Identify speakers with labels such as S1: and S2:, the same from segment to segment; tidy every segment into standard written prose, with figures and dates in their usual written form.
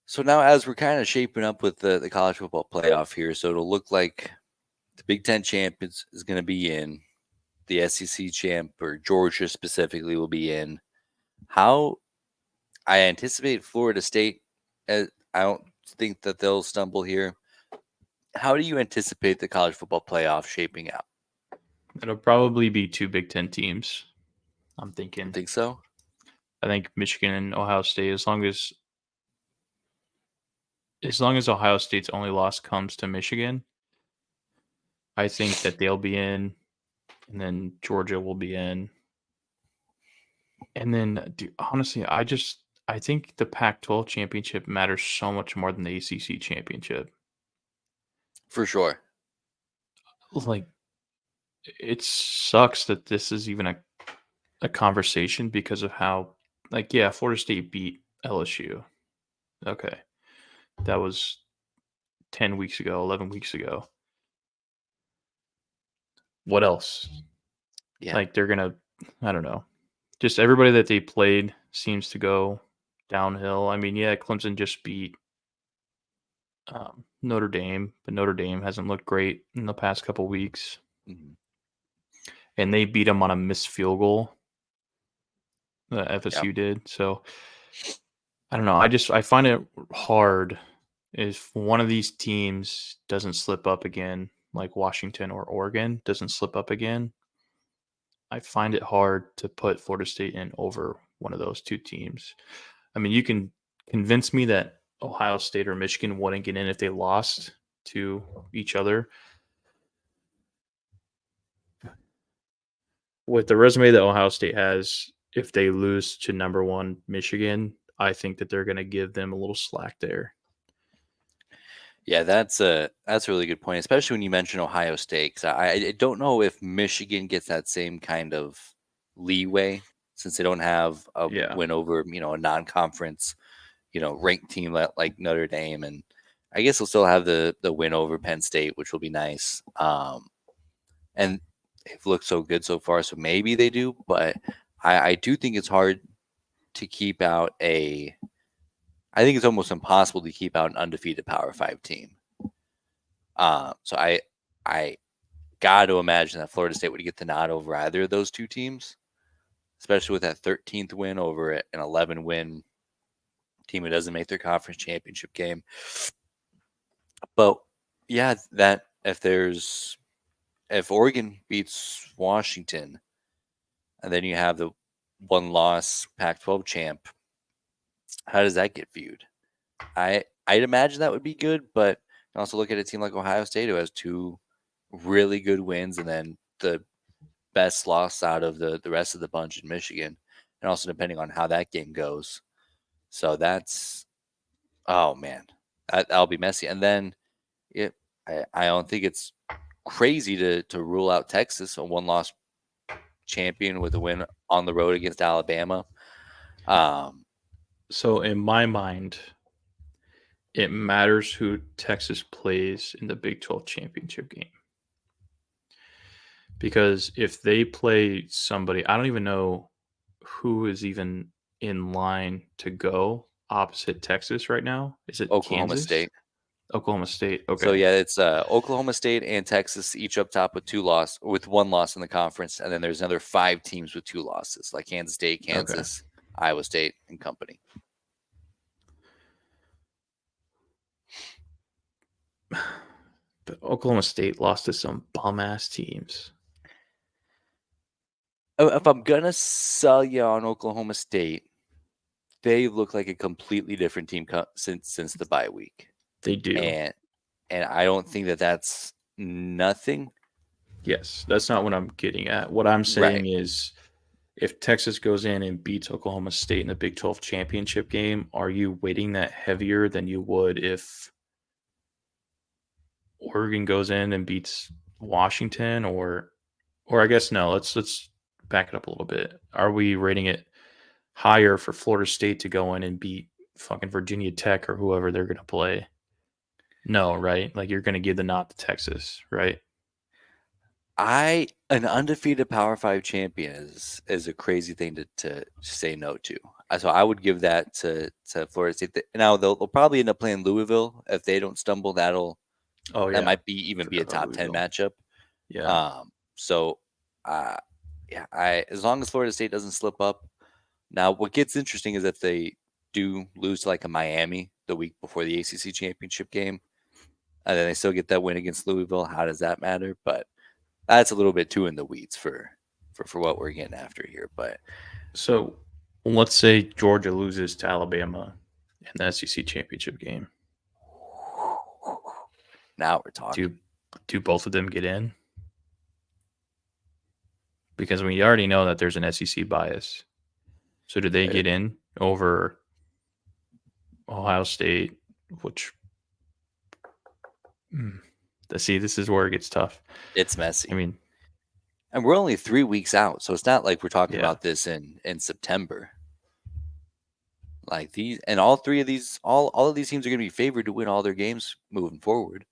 S1: So now, as we're kind of shaping up with the college football playoff here, so it'll look like the Big Ten champ is going to be in, the SEC champ or Georgia specifically will be in. How I anticipate Florida State, I don't think that they'll stumble here. How do you anticipate the college football playoff shaping out?
S2: It'll probably be two Big Ten teams. I'm thinking.
S1: Think so?
S2: I think Michigan and Ohio State, as long as Ohio State's only loss comes to Michigan, I think that they'll be in, and then Georgia will be in. And then, honestly, I think the Pac-12 championship matters so much more than the ACC championship.
S1: For sure.
S2: Like, it sucks that this is even a conversation because of how, like, yeah, Florida State beat LSU. Okay, that was 10 weeks ago, 11 weeks ago. What else?
S1: Yeah.
S2: Like, they're gonna, I don't know. Just everybody that they played seems to go downhill. I mean, yeah, Clemson just beat Notre Dame, but Notre Dame hasn't looked great in the past couple weeks,
S1: Mhm.
S2: and they beat them on a missed field goal.
S1: Yeah.
S2: FSU did. So I don't know. I find it hard if one of these teams doesn't slip up again, like Washington or Oregon doesn't slip up again. I find it hard to put Florida State in over one of those two teams. I mean, you can convince me that Ohio State or Michigan wouldn't get in if they lost to each other. With the resume that Ohio State has, if they lose to number one Michigan, I think that they're going to give them a little slack there.
S1: Yeah, that's a really good point, especially when you mention Ohio State. 'Cause I don't know if Michigan gets that same kind of leeway since they don't have a
S2: Yeah.
S1: win over a non-conference ranked team like Notre Dame, and I guess they'll still have the win over Penn State, which will be nice. And they've looked so good so far, so maybe they do, but I do think it's hard to keep out a. I think it's almost impossible to keep out an undefeated Power Five team. So I got to imagine that Florida State would get the nod over either of those two teams, especially with that 13th win over an 11-win team who doesn't make their conference championship game. But yeah, that if Oregon beats Washington, and then you have the one-loss Pac-12 champ, how does that get viewed? I'd imagine that would be good, but you can also look at a team like Ohio State who has two really good wins, and then the best loss out of the rest of the bunch in Michigan, and also depending on how that game goes. So that's oh man, that'll be messy. And then I don't think it's crazy to rule out Texas, a one-loss champion with a win on the road against Alabama.
S2: So in my mind, it matters who Texas plays in the Big 12 championship game. Because if they play somebody, I don't even know who is even in line to go opposite Texas right now. Is it
S1: Oklahoma
S2: Kansas?
S1: State.
S2: Oklahoma State.
S1: So
S2: Okay.
S1: yeah, it's Oklahoma State and Texas each up top with one loss in the conference, and then there's another 5 teams with 2 losses, like Kansas State,
S2: Okay.
S1: Kansas, Iowa State, and company.
S2: But Oklahoma State lost to some bum ass teams.
S1: If I'm gonna sell you on Oklahoma State, they look like a completely different team since the bye week,
S2: They do.
S1: and I don't think that that's nothing.
S2: Yes, that's not what I'm getting at. What I'm
S1: Right.
S2: saying is if Texas goes in and beats Oklahoma State in the Big 12 championship game, are you weighting that heavier than you would if Oregon goes in and beats Washington or I guess no, let's back it up a little bit. Are we rating it higher for Florida State to go in and beat fucking Virginia Tech or whoever they're going to play? No, right? Like you're going to give the nod to Texas, right?
S1: An undefeated Power Five champion is a crazy thing to say no to. So I would give that to Florida State. Now they'll probably end up playing Louisville if they don't stumble.
S2: Oh
S1: That
S2: yeah,
S1: might even be
S2: forgot
S1: a
S2: about
S1: top 10
S2: Louisville.
S1: matchup.
S2: Yeah.
S1: So uh, yeah, I as long as Florida State doesn't slip up. Now, what gets interesting is if they do lose to like a Miami the week before the ACC championship game, and then they still get that win against Louisville. How does that matter? But that's a little bit too in the weeds for what we're getting after here. But
S2: So let's say Georgia loses to Alabama in the SEC championship game.
S1: now we're talking.
S2: Do both of them get in? Because we already know that there's an SEC bias. So do they get in over Ohio State? Which see, this is where it gets tough.
S1: It's messy.
S2: I mean,
S1: and we're only 3 weeks out, so it's not like we're talking
S2: Yeah.
S1: about this in September. Like these, and all three of these, all of these teams are going to be favored to win all their games moving forward.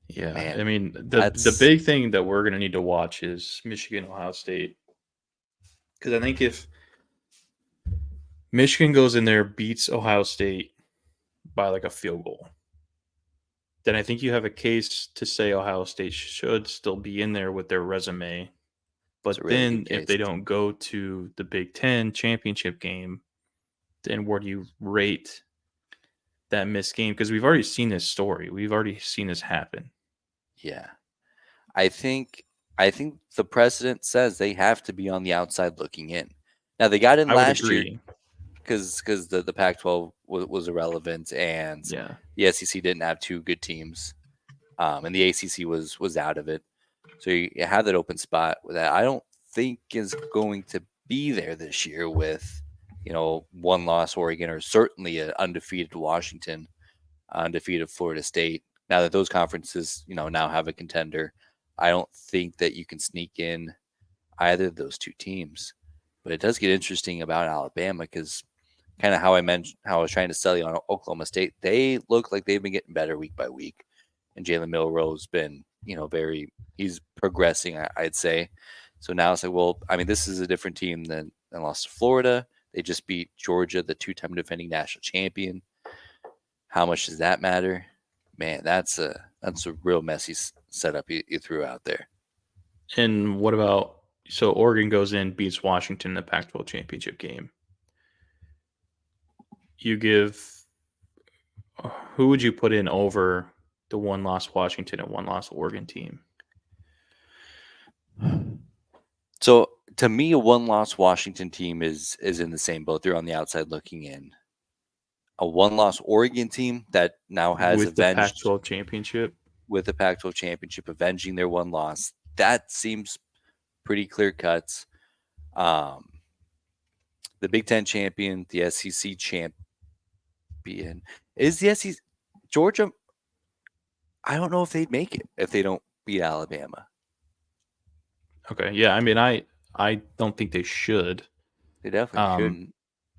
S2: yeah.
S1: Man,
S2: I mean, the big thing that we're going to need to watch is Michigan, Ohio State. Because I think if Michigan goes in there, beats Ohio State by like a field goal, then I think you have a case to say Ohio State should still be in there with their resume. But
S1: really
S2: then
S1: good
S2: if they
S1: case.
S2: don't go to the Big Ten championship game, then where do you rate that missed game? Because we've already seen this story. We've already seen this happen.
S1: Yeah. I think the precedent says they have to be on the outside looking in. Now they got in
S2: I would
S1: last year
S2: agree.
S1: because the Pac-12 was irrelevant and
S2: Yeah.
S1: the SEC didn't have two good teams, and the ACC was out of it. So you have that open spot that I don't think is going to be there this year with one loss Oregon or certainly an undefeated Washington, undefeated Florida State. Now that those conferences now have a contender, I don't think that you can sneak in either of those two teams. But it does get interesting about Alabama because kind of how I was trying to sell you on Oklahoma State. They look like they've been getting better week by week, and Jalen Milroe's been he's progressing. I'd say. So now it's like, well, I mean, this is a different team than lost to Florida. They just beat Georgia, the two-time defending national champion. How much does that matter? Man, that's a real messy setup you threw out there.
S2: And what about Oregon goes in, beats Washington in the Pac-12 championship game. You give who would you put in over the one loss Washington and one loss Oregon team?
S1: So to me, a one-loss Washington team is in the same boat. They're on the outside looking in. A one-loss Oregon team that now has
S2: with the
S1: avenged
S2: Pac-12 championship,
S1: with the Pac-12 championship, avenging their one loss. That seems pretty clear cuts. The Big Ten champion, the SEC champion, is the SEC Georgia. I don't know if they'd make it if they don't beat Alabama.
S2: Okay, yeah, I mean, I don't think they should.
S1: They definitely shouldn't.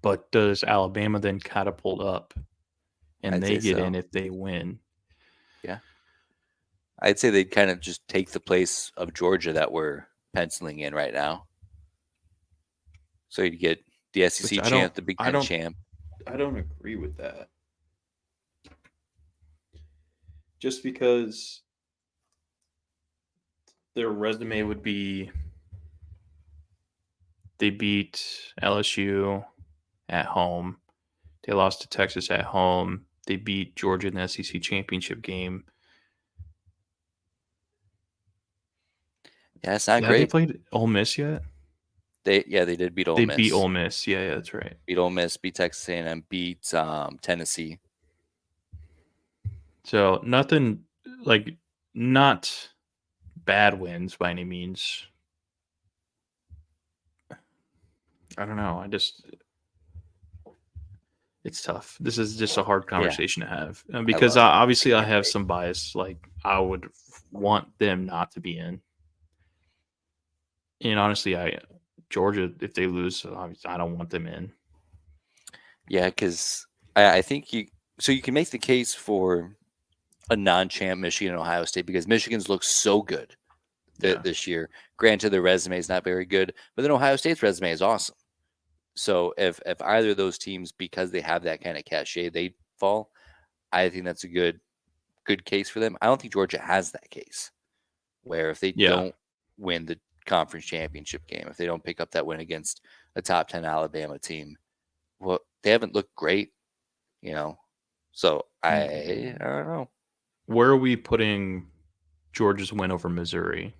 S2: But does Alabama then catapult up, and
S1: I'd
S2: they
S1: say
S2: get
S1: so.
S2: in if they win?
S1: Yeah, I'd say they'd kind of just take the place of Georgia that we're penciling in right now. So you'd get the SEC champ, the Big Ten champ.
S2: I don't agree with that. Just because their resume would be they beat LSU at home. They lost to Texas at home. They beat Georgia in the SEC championship game.
S1: Yeah, it's not great.
S2: Have they played Ole Miss yet?
S1: They did beat Ole Miss.
S2: They beat Ole Miss. Yeah, that's right.
S1: Beat Ole Miss, beat Texas A&M, beat Tennessee.
S2: So nothing like not bad wins by any means. I don't know. It's tough. This is just a hard conversation to have because obviously I have some bias. Like I would want them not to be in. And honestly, Georgia, if they lose, I don't want them in.
S1: Yeah, because I think you can make the case for a non-champ Michigan and Ohio State because Michigan's looks so good this year. Granted, their resume is not very good, but then Ohio State's resume is awesome. So if either of those teams, because they have that kind of cachet, they fall, I think that's a good case for them. I don't think Georgia has that case where if they
S2: Yeah.
S1: don't win the conference championship game, if they don't pick up that win against a top 10 Alabama team, well, they haven't looked great, you know. So I don't know.
S2: Where are we putting Georgia's win over Missouri?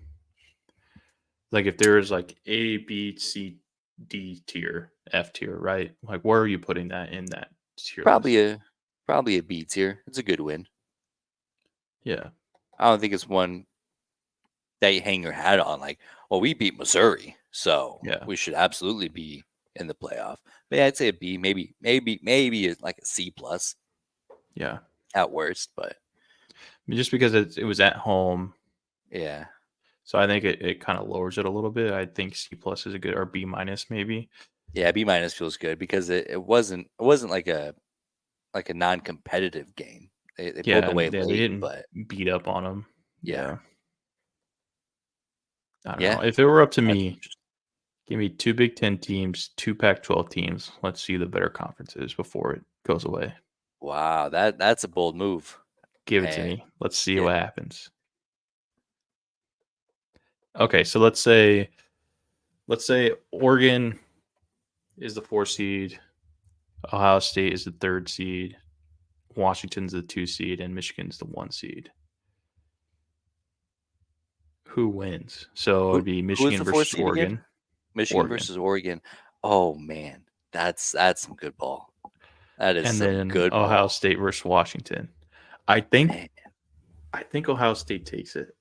S2: Like if there is like A, B, C, D tier, F tier, right? Like where are you putting that in that tier
S1: Probably
S2: list?
S1: a B tier. It's a good win.
S2: Yeah.
S1: I don't think it's one that you hang your hat on. Like, well, we beat Missouri, so
S2: Yeah.
S1: we should absolutely be in the playoff. But yeah, I'd say a B, maybe like a C plus
S2: Yeah.
S1: at worst. But
S2: I mean, just because it was at home,
S1: yeah,
S2: so I think it kind of lowers it a little bit. I think C plus is a good, or B minus maybe.
S1: yeah, B minus feels good because it wasn't like a non competitive game. They pulled
S2: Yeah,
S1: away
S2: and they
S1: late,
S2: didn't
S1: but
S2: beat up on them.
S1: yeah,
S2: Yeah. I don't
S1: yeah,
S2: know. If it were up to
S1: that's
S2: me,
S1: interesting.
S2: give me 2 Big 10 teams, 2 Pac-12 teams. Let's see the better conferences before it goes away.
S1: Wow, that's a bold move.
S2: Give it to
S1: And
S2: me. Let's see
S1: yeah,
S2: what happens. Okay, so let's say Oregon is the 4 seed, Ohio State is the 3rd seed, Washington's the 2 seed, and Michigan's the 1 seed. Who wins? So it
S1: who
S2: would be
S1: who is
S2: Michigan
S1: the fourth
S2: versus
S1: seed again?
S2: Oregon.
S1: Michigan
S2: Oregon.
S1: versus Oregon. Oh man, that's some good ball. That is
S2: And
S1: some
S2: then
S1: good
S2: Ohio
S1: ball,
S2: State versus Washington. I think
S1: man.
S2: I think Ohio State takes it.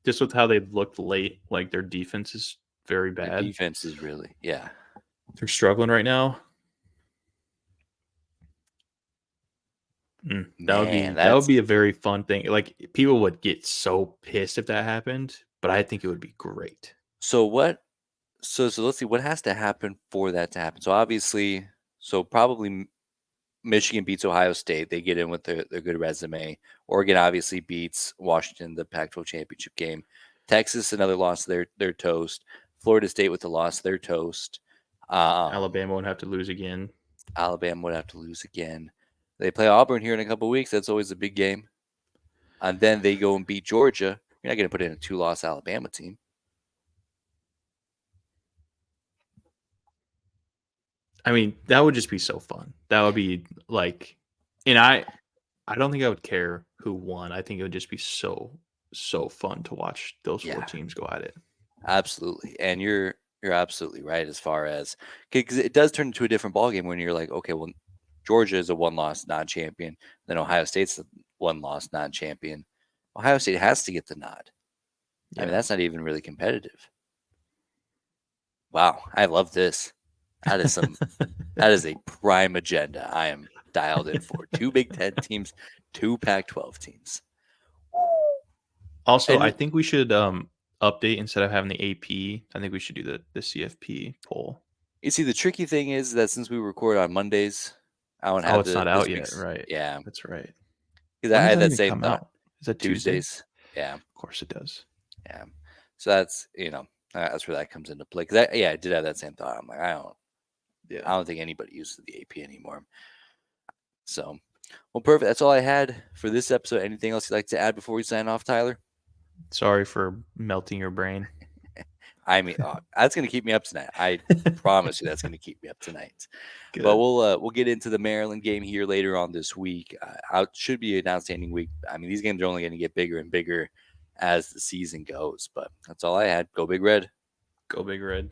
S2: Just with how they looked late, like their defense is very
S1: Their
S2: bad.
S1: defense is really, yeah,
S2: They're struggling right now. That would
S1: man.
S2: be that would
S1: That's
S2: be a very fun thing. Like people would get so pissed if that happened, but I think it would be great.
S1: so what. So let's see what has to happen for that to happen. So obviously, so probably Michigan beats Ohio State. They get in with their good resume. Oregon obviously beats Washington the Pac-12 championship game. Texas another loss. They're toast. Florida State with the loss. They're toast. Um,
S2: Alabama would have to lose again.
S1: Alabama would have to lose again. They play Auburn here in a couple weeks. That's always a big game. And then they go and beat Georgia. You're not going to put in a 2-loss Alabama team.
S2: I mean, that would just be so fun. That would be like, and I don't think I would care who won. I think it would just be so fun to watch those 4
S1: Yeah,
S2: teams go at it.
S1: absolutely. And you're absolutely right as far as because it does turn into a different ballgame when you're like, okay, well, Georgia is a one-loss non-champion, then Ohio State's a one-loss non-champion. Ohio State has to get the nod. I mean,
S2: Yeah.
S1: that's not even really competitive. Wow, I love this. That is some that is a prime agenda. I am dialed in for 2 Big 10 teams, 2 Pac-12 teams.
S2: Also, I
S1: And
S2: think we should update instead of having the AP. I think we should do the CFP poll.
S1: you see, the tricky thing is that since we record on Mondays, I won't
S2: Oh,
S1: have
S2: it's not
S1: this
S2: out yet,
S1: week's.
S2: right?
S1: Yeah,
S2: That's right.
S1: because
S2: When
S1: I
S2: does
S1: had
S2: that
S1: that
S2: even
S1: same
S2: come
S1: thought.
S2: out? Is that Tuesday?
S1: Tuesdays. Yeah,
S2: Of course it does.
S1: yeah. So that's where that comes into play. Because I did have that same thought. I'm like, I
S2: Yeah.
S1: don't think anybody uses the AP anymore. So, well, perfect. That's all I had for this episode. Anything else you'd like to add before we sign off, Tyler?
S2: Sorry for melting your brain.
S1: I mean, that's going to keep me up tonight. I promise you, that's going to keep me up tonight. But
S2: Good.
S1: we'll get into the Maryland game here later on this week. It should be an outstanding week. I mean, these games are only going to get bigger and bigger as the season goes. But that's all I had. Go Big Red.
S2: Go Big Red.